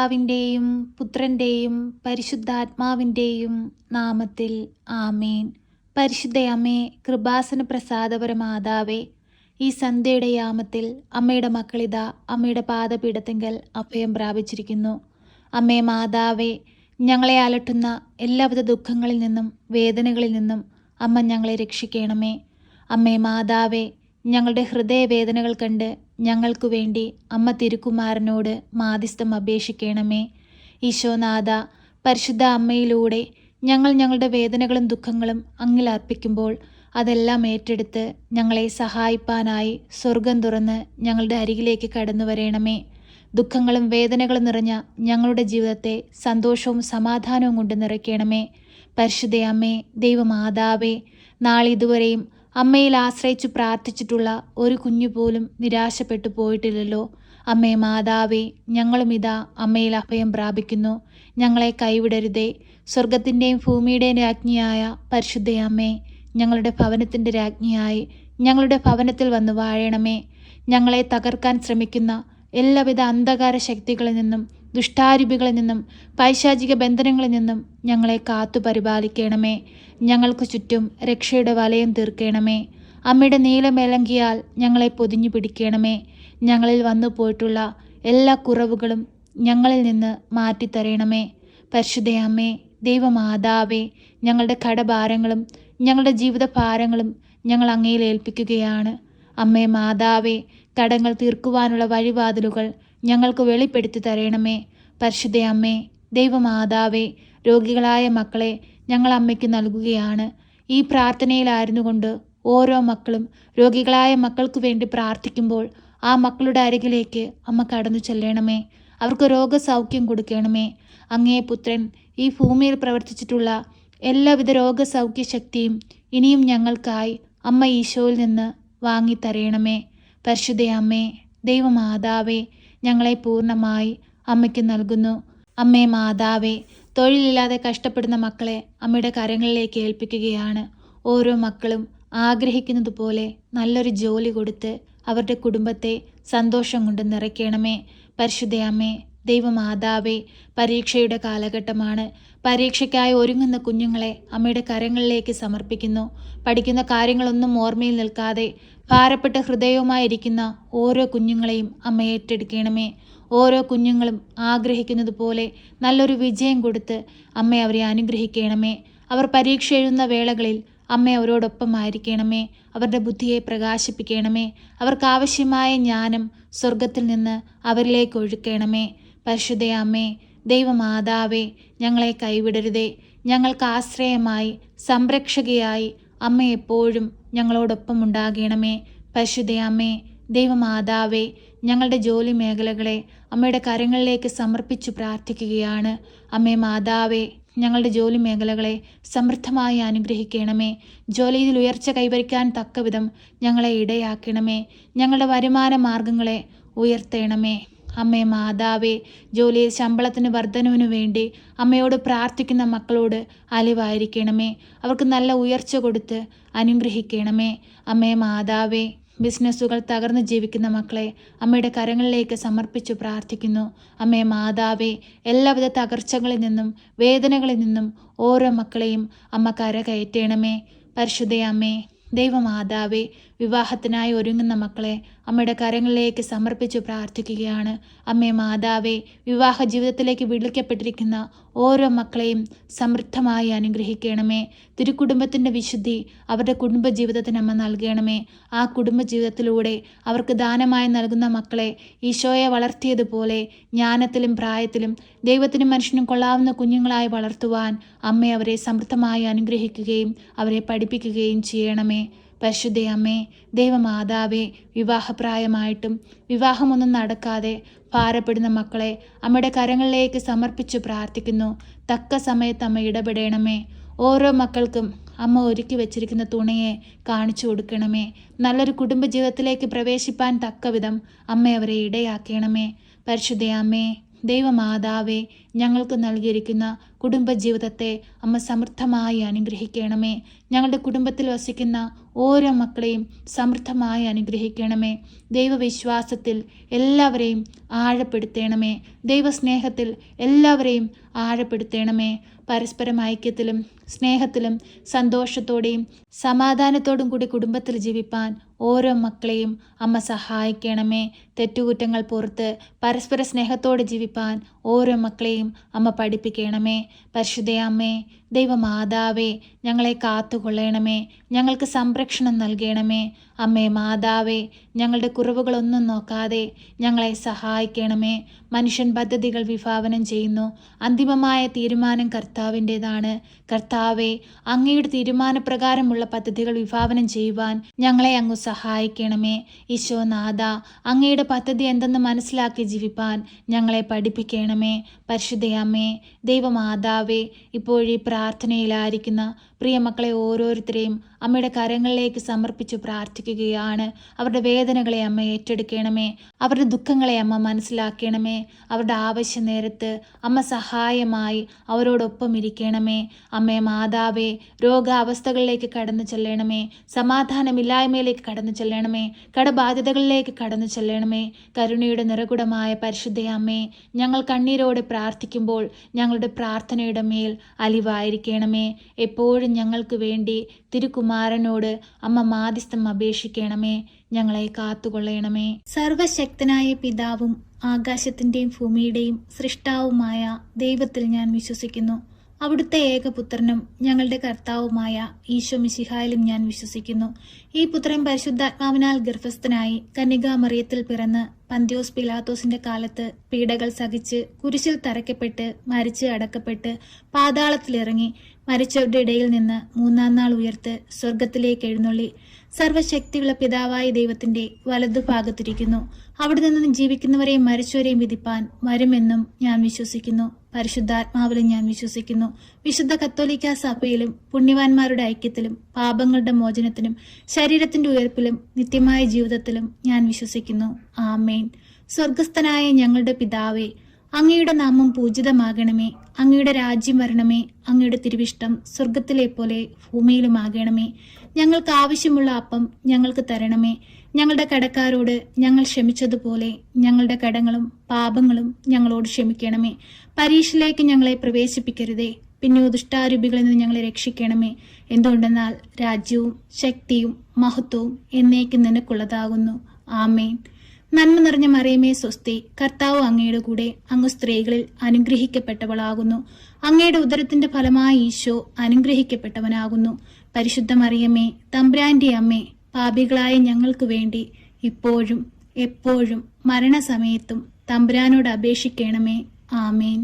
പിതാവിൻ്റെയും പുത്രൻ്റെയും പരിശുദ്ധാത്മാവിൻ്റെയും നാമത്തിൽ ആമേൻ. പരിശുദ്ധയമ്മേ, കൃപാസന പ്രസാദപരമാതാവേ, ഈ സന്ധ്യയുടെ യാമത്തിൽ അമ്മയുടെ മക്കളിതാ അമ്മയുടെ പാദപീഠത്തിങ്കൽ അഭയം പ്രാപിച്ചിരിക്കുന്നു. അമ്മേ മാതാവേ, ഞങ്ങളെ അലട്ടുന്ന എല്ലാവിധ ദുഃഖങ്ങളിൽ നിന്നും വേദനകളിൽ നിന്നും അമ്മ ഞങ്ങളെ രക്ഷിക്കണമേ. അമ്മേ മാതാവേ, ഞങ്ങളുടെ ഹൃദയവേദനകൾ കണ്ട് ഞങ്ങൾക്കു വേണ്ടി അമ്മ തിരുക്കുമാരനോട് മാധ്യസ്ഥം അപേക്ഷിക്കണമേ. ഈശോനാഥ, പരിശുദ്ധ അമ്മയിലൂടെ ഞങ്ങൾ ഞങ്ങളുടെ വേദനകളും ദുഃഖങ്ങളും അങ്ങിൽ അർപ്പിക്കുമ്പോൾ അതെല്ലാം ഏറ്റെടുത്ത് ഞങ്ങളെ സഹായിപ്പാനായി സ്വർഗം തുറന്ന് ഞങ്ങളുടെ അരികിലേക്ക് കടന്നു വരണമേ. ദുഃഖങ്ങളും വേദനകളും നിറഞ്ഞ ഞങ്ങളുടെ ജീവിതത്തെ സന്തോഷവും സമാധാനവും കൊണ്ട് നിറയ്ക്കണമേ. പരിശുദ്ധ അമ്മേ, ദൈവമാതാവേ, നാളിതുവരെയും അമ്മയിൽ ആശ്രയിച്ചു പ്രാർത്ഥിച്ചിട്ടുള്ള ഒരു കുഞ്ഞു പോലും നിരാശപ്പെട്ടു പോയിട്ടില്ലല്ലോ. അമ്മേ മാതാവേ, ഞങ്ങളും ഇതാ അമ്മയിൽ അഭയം പ്രാപിക്കുന്നു. ഞങ്ങളെ കൈവിടരുതേ. സ്വർഗത്തിൻ്റെയും ഭൂമിയുടെയും രാജ്ഞിയായ പരിശുദ്ധ അമ്മേ, ഞങ്ങളുടെ ഭവനത്തിൻ്റെ രാജ്ഞിയായി ഞങ്ങളുടെ ഭവനത്തിൽ വന്ന് വാഴണമേ. ഞങ്ങളെ തകർക്കാൻ ശ്രമിക്കുന്ന എല്ലാവിധ അന്ധകാര ശക്തികളിൽ നിന്നും ദുഷ്ടാരൂപികളിൽ നിന്നും പൈശാചിക ബന്ധനങ്ങളിൽ നിന്നും ഞങ്ങളെ കാത്തു പരിപാലിക്കണമേ. ഞങ്ങൾക്ക് ചുറ്റും രക്ഷയുടെ വലയം തീർക്കണമേ. അമ്മയുടെ നീലമേലങ്കിയാൽ ഞങ്ങളെ പൊതിഞ്ഞു പിടിക്കണമേ. ഞങ്ങളിൽ വന്നു പോയിട്ടുള്ള എല്ലാ കുറവുകളും ഞങ്ങളിൽ നിന്ന് മാറ്റിത്തരണമേ. പരിശുദ്ധ അമ്മേ, ദൈവമാതാവേ, ഞങ്ങളുടെ കടഭാരങ്ങളും ഞങ്ങളുടെ ജീവിതഭാരങ്ങളും ഞങ്ങൾ അങ്ങയിൽ ഏൽപ്പിക്കുകയാണ്. അമ്മേ മാതാവേ, കടങ്ങൾ തീർക്കുവാനുള്ള വഴിവാതിലുകൾ ഞങ്ങൾക്ക് വെളിപ്പെടുത്തി തരണമേ. പരിശുദ്ധ അമ്മേ, ദൈവമാതാവേ, രോഗികളായ മക്കളെ ഞങ്ങൾ അമ്മയ്ക്ക് നൽകുകയാണ്. ഈ പ്രാർത്ഥനയിലായിരുന്നു കൊണ്ട് ഓരോ മക്കളും രോഗികളായ മക്കൾക്ക് വേണ്ടി പ്രാർത്ഥിക്കുമ്പോൾ ആ മക്കളുടെ അരികിലേക്ക് അമ്മ കടന്നു ചെല്ലണമേ. അവർക്ക് രോഗസൗഖ്യം കൊടുക്കണമേ. അങ്ങേ പുത്രൻ ഈ ഭൂമിയിൽ പ്രവർത്തിച്ചിട്ടുള്ള എല്ലാവിധ രോഗസൗഖ്യ ശക്തിയും ഇനിയും ഞങ്ങൾക്കായി അമ്മ ഈശോയിൽ നിന്ന് വാങ്ങിത്തരയണമേ. പരിശുദ്ധ അമ്മേ, ദൈവമാതാവേ, ഞങ്ങളെ പൂർണ്ണമായി അമ്മയ്ക്ക് നൽകുന്നു. അമ്മേ മാതാവേ, തൊഴിലില്ലാതെ കഷ്ടപ്പെടുന്ന മക്കളെ അമ്മയുടെ കരങ്ങളിലേക്ക് ഏൽപ്പിക്കുകയാണ്. ഓരോ മക്കളും ആഗ്രഹിക്കുന്നത് പോലെ നല്ലൊരു ജോലി കൊടുത്ത് അവരുടെ കുടുംബത്തെ സന്തോഷം കൊണ്ട് നിറയ്ക്കണമേ. പരിശുദ്ധ അമ്മേ, ദൈവമാതാവേ, പരീക്ഷയുടെ കാലഘട്ടമാണ്. പരീക്ഷയ്ക്കായി ഒരുങ്ങുന്ന കുഞ്ഞുങ്ങളെ അമ്മയുടെ കരങ്ങളിലേക്ക് സമർപ്പിക്കുന്നു. പഠിക്കുന്ന കാര്യങ്ങളൊന്നും ഓർമ്മയിൽ നിൽക്കാതെ ഭാരപ്പെട്ട ഹൃദയവുമായിരിക്കുന്ന ഓരോ കുഞ്ഞുങ്ങളെയും അമ്മ ഏറ്റെടുക്കണമേ. ഓരോ കുഞ്ഞുങ്ങളും ആഗ്രഹിക്കുന്നത് പോലെ നല്ലൊരു വിജയം കൊടുത്ത് അമ്മ അവരെ അനുഗ്രഹിക്കണമേ. അവർ പരീക്ഷ എഴുതുന്ന വേളകളിൽ അമ്മ അവരോടൊപ്പമായിരിക്കണമേ. അവരുടെ ബുദ്ധിയെ പ്രകാശിപ്പിക്കണമേ. അവർക്കാവശ്യമായ ജ്ഞാനം സ്വർഗത്തിൽ നിന്ന് അവരിലേക്ക് ഒഴുക്കണമേ. പരിശുദ്ധ അമ്മേ, ദൈവമാതാവേ, ഞങ്ങളെ കൈവിടരുതേ. ഞങ്ങൾക്ക് ആശ്രയമായി സംരക്ഷകയായി അമ്മ എപ്പോഴും ഞങ്ങളോടൊപ്പം ഉണ്ടാകണമേ. പരിശുദ്ധ അമ്മേ, ദൈവമാതാവേ, ഞങ്ങളുടെ ജോലി മേഖലകളെ അമ്മയുടെ കരങ്ങളിലേക്ക് സമർപ്പിച്ചു പ്രാർത്ഥിക്കുകയാണ്. അമ്മേ മാതാവേ, ഞങ്ങളുടെ ജോലി മേഖലകളെ സമൃദ്ധമായി അനുഗ്രഹിക്കണമേ. ജോലിയിൽ ഉയർച്ച കൈവരിക്കാൻ തക്കവിധം ഞങ്ങളെ ഇടയാക്കണമേ. ഞങ്ങളുടെ വരുമാന മാർഗങ്ങളെ ഉയർത്തണമേ. അമ്മേ മാതാവേ, ജോലിയിൽ ശമ്പളത്തിന് വർധനവിനു വേണ്ടി അമ്മയോട് പ്രാർത്ഥിക്കുന്ന മക്കളോട് അലിവായിരിക്കണമേ. അവർക്ക് നല്ല ഉയർച്ച കൊടുത്ത് അനുഗ്രഹിക്കണമേ. അമ്മേ മാതാവേ, ബിസിനസ്സുകൾ തകർന്ന് ജീവിക്കുന്ന മക്കളെ അമ്മയുടെ കരങ്ങളിലേക്ക് സമർപ്പിച്ചു പ്രാർത്ഥിക്കുന്നു. അമ്മേ മാതാവേ, എല്ലാവിധ തകർച്ചകളിൽ നിന്നും വേദനകളിൽ നിന്നും ഓരോ മക്കളെയും അമ്മ കരകയറ്റണമേ. പരിശുദ്ധ അമ്മേ, ദൈവമാതാവേ, വിവാഹത്തിനായി ഒരുങ്ങുന്ന മക്കളെ അമ്മയുടെ കരങ്ങളിലേക്ക് സമർപ്പിച്ചു പ്രാർത്ഥിക്കുകയാണ്. അമ്മേ മാതാവേ, വിവാഹ ജീവിതത്തിലേക്ക് വിളിക്കപ്പെട്ടിരിക്കുന്ന ഓരോ മക്കളെയും സമൃദ്ധമായി അനുഗ്രഹിക്കണമേ. തിരുക്കുടുംബത്തിൻ്റെ വിശുദ്ധി അവരുടെ കുടുംബജീവിതത്തിന് അമ്മ നൽകണമേ. ആ കുടുംബജീവിതത്തിലൂടെ അവർക്ക് ദാനമായി നൽകുന്ന മക്കളെ ഈശോയെ വളർത്തിയതുപോലെ ജ്ഞാനത്തിലും പ്രായത്തിലും ദൈവത്തിനും മനുഷ്യനും കൊള്ളാവുന്ന കുഞ്ഞുങ്ങളായി വളർത്തുവാൻ അമ്മ അവരെ സമൃദ്ധമായി അനുഗ്രഹിക്കുകയും അവരെ പഠിപ്പിക്കുകയും ചെയ്യണമേ. പരിശുദ്ധ അമ്മേ, ദൈവമാതാവേ, വിവാഹപ്രായമായിട്ടും വിവാഹമൊന്നും നടക്കാതെ ഭാരപ്പെടുന്ന മക്കളെ അമ്മയുടെ കരങ്ങളിലേക്ക് സമർപ്പിച്ചു പ്രാർത്ഥിക്കുന്നു. തക്ക സമയത്ത് അമ്മ ഇടപെടണമേ. ഓരോ മക്കൾക്കും അമ്മ ഒരുക്കി വെച്ചിരിക്കുന്ന തുണയെ കാണിച്ചു കൊടുക്കണമേ. നല്ലൊരു കുടുംബജീവിതത്തിലേക്ക് പ്രവേശിപ്പാൻ തക്കവിധം അമ്മ അവരെ ഇടയാക്കണമേ. പരിശുദ്ധ അമ്മേ, ദൈവമാതാവേ, ഞങ്ങൾക്ക് നൽകിയിരിക്കുന്ന കുടുംബജീവിതത്തെ അമ്മ സമൃദ്ധമായി അനുഗ്രഹിക്കണമേ. ഞങ്ങളുടെ കുടുംബത്തിൽ വസിക്കുന്ന ഓരോ മക്കളെയും സമൃദ്ധമായി അനുഗ്രഹിക്കണമേ. ദൈവവിശ്വാസത്തിൽ എല്ലാവരെയും ആഴപ്പെടുത്തണമേ. ദൈവസ്നേഹത്തിൽ എല്ലാവരെയും ആഴപ്പെടുത്തണമേ. പരസ്പരം ഐക്യത്തിലും സ്നേഹത്തിലും സന്തോഷത്തോടെയും സമാധാനത്തോടും കൂടി കുടുംബത്തിൽ ജീവിപ്പാൻ ഓരോ മക്കളെയും അമ്മ സഹായിക്കണമേ. തെറ്റുകുറ്റങ്ങൾ പുറത്ത് പരസ്പര സ്നേഹത്തോടെ ജീവിപ്പാൻ ഓരോ മക്കളെയും അമ്മ പഠിപ്പിക്കണമേ. പരിശുദ്ധയമ്മേ, ദൈവമാതാവേ, ഞങ്ങളെ കാത്തുകൊള്ളണമേ. ഞങ്ങൾക്ക് സംരക്ഷണം നൽകണമേ. അമ്മേ മാതാവേ, ഞങ്ങളുടെ കുറവുകളൊന്നും നോക്കാതെ ഞങ്ങളെ സഹായിക്കണമേ. മനുഷ്യൻ പദ്ധതികൾ വിഭാവനം ചെയ്യുന്നു, അന്തിമമായ തീരുമാനം കർത്താവിൻ്റെതാണ്. കർത്താവേ, അങ്ങയുടെ തീരുമാനപ്രകാരമുള്ള പദ്ധതികൾ വിഭാവനം ചെയ്യുവാൻ ഞങ്ങളെ അങ്ങ് സഹായിക്കണമേ. ഈശോനാഥ, അങ്ങയുടെ പദ്ധതി എന്തെന്ന് മനസ്സിലാക്കി ജീവിപ്പാൻ ഞങ്ങളെ പഠിപ്പിക്കണമേ. പരിശുദ്ധയമ്മേ, ദൈവമാതാവേ, ഇപ്പോഴീ പ്രാർത്ഥനയിലായിരിക്കുന്ന പ്രിയമക്കളെ ഓരോരുത്തരെയും അമ്മയുടെ കരങ്ങളിലേക്ക് സമർപ്പിച്ച് പ്രാർത്ഥിക്കുകയാണ്. അവരുടെ വേദനകളെ അമ്മ ഏറ്റെടുക്കണമേ. അവരുടെ ദുഃഖങ്ങളെ അമ്മ മനസ്സിലാക്കണമേ. അവരുടെ ആവശ്യ നേരത്ത് അമ്മ സഹായമായി അവരോടൊപ്പം ഇരിക്കണമേ. അമ്മേ മാതാവേ, രോഗാവസ്ഥകളിലേക്ക് കടന്നു ചെല്ലണമേ. സമാധാനമില്ലായ്മയിലേക്ക് കടന്നു ചെല്ലണമേ. കടബാധ്യതകളിലേക്ക് കടന്നു ചെല്ലണമേ. കരുണയുടെ നിറകുടമായ പരിശുദ്ധയമ്മേ, ഞങ്ങൾ കണ്ണീരോടെ പ്രാർത്ഥിക്കുമ്പോൾ ഞങ്ങളുടെ പ്രാർത്ഥനയുടെ മേൽ അലിവായിരിക്കണമേ. എപ്പോഴും ഞങ്ങൾക്ക് വേണ്ടി തിരുകുമാരനോട് അമ്മ മാധ്യസ്ഥം അപേക്ഷിക്കണമേ. ഞങ്ങളെ കാത്തുകൊള്ളണമേ. സർവശക്തനായ പിതാവും ആകാശത്തിൻ്റെയും ഭൂമിയുടെയും സൃഷ്ടാവുമായ ദൈവത്തിൽ ഞാൻ വിശ്വസിക്കുന്നു. അവിടുത്തെ ഏകപുത്രനും ഞങ്ങളുടെ കർത്താവുമായ ഈശോ മിശിഹായിലും ഞാൻ വിശ്വസിക്കുന്നു. ഈ പുത്രൻ പരിശുദ്ധാത്മാവിനാൽ ഗർഭസ്ഥനായി കന്യകാമറിയത്തിൽ പിറന്ന് പന്തിയോസ് പിലാത്തോസിന്റെ കാലത്ത് പീഡകൾ സഹിച്ച് കുരിശിൽ തറയ്ക്കപ്പെട്ട് മരിച്ച് അടക്കപ്പെട്ട് പാതാളത്തിലിറങ്ങി മരിച്ചവരുടെ ഇടയിൽ നിന്ന് മൂന്നാം നാൾ ഉയർത്ത് സ്വർഗത്തിലേക്ക് എഴുന്നള്ളി സർവശക്തിയുള്ള പിതാവായ ദൈവത്തിന്റെ വലതുഭാഗത്തിരിക്കുന്നു. അവിടെ നിന്നും ജീവിക്കുന്നവരെയും മരിച്ചവരെയും വിധിപ്പാൻ വരുമെന്നും ഞാൻ വിശ്വസിക്കുന്നു. പരിശുദ്ധാത്മാവിലും ഞാൻ വിശ്വസിക്കുന്നു. വിശുദ്ധ കത്തോലിക്ക സഭയിലും പുണ്യവാന്മാരുടെ ഐക്യത്തിലും പാപങ്ങളുടെ മോചനത്തിനും ശരീരത്തിന്റെ ഉയർപ്പിലും നിത്യമായ ജീവിതത്തിലും ഞാൻ വിശ്വസിക്കുന്നു. ആമേൻ. സ്വർഗസ്ഥനായ ഞങ്ങളുടെ പിതാവേ, അങ്ങയുടെ നാമം പൂജിതമാകണമേ. അങ്ങയുടെ രാജ്യം വരണമേ. അങ്ങയുടെ തിരുവിഷ്ടം സ്വർഗത്തിലെ പോലെ ഭൂമിയിലുമാകണമേ. ഞങ്ങൾക്ക് ആവശ്യമുള്ള അപ്പം ഞങ്ങൾക്ക് തരണമേ. ഞങ്ങളുടെ കടക്കാരോട് ഞങ്ങൾ ക്ഷമിച്ചതുപോലെ ഞങ്ങളുടെ കടങ്ങളും പാപങ്ങളും ഞങ്ങളോട് ക്ഷമിക്കണമേ. പരീക്ഷയിലേക്ക് ഞങ്ങളെ പ്രവേശിപ്പിക്കരുതേ, പിന്നെ ദുഷ്ടാരൂപികളിൽ നിന്ന് ഞങ്ങളെ രക്ഷിക്കണമേ. എന്തുകൊണ്ടെന്നാൽ രാജ്യവും ശക്തിയും മഹത്വവും എന്നേക്കും നിനക്കുള്ളതാകുന്നു. ആമേൻ. നന്മ നിറഞ്ഞ മറിയമേ സ്വസ്തി, കർത്താവ് അങ്ങയുടെ കൂടെ, അങ്ങ് സ്ത്രീകളിൽ അനുഗ്രഹിക്കപ്പെട്ടവളാകുന്നു. അങ്ങയുടെ ഉദരത്തിന്റെ ഫലമായി ഈശോ അനുഗ്രഹിക്കപ്പെട്ടവനാകുന്നു. പരിശുദ്ധ മറിയമേ, തമ്പുരാന്റെ അമ്മേ, പാപികളായ ഞങ്ങൾക്ക് വേണ്ടി ഇപ്പോഴും എപ്പോഴും മരണസമയത്തും തമ്പുരാനോട് അപേക്ഷിക്കണമേ. ആമേൻ.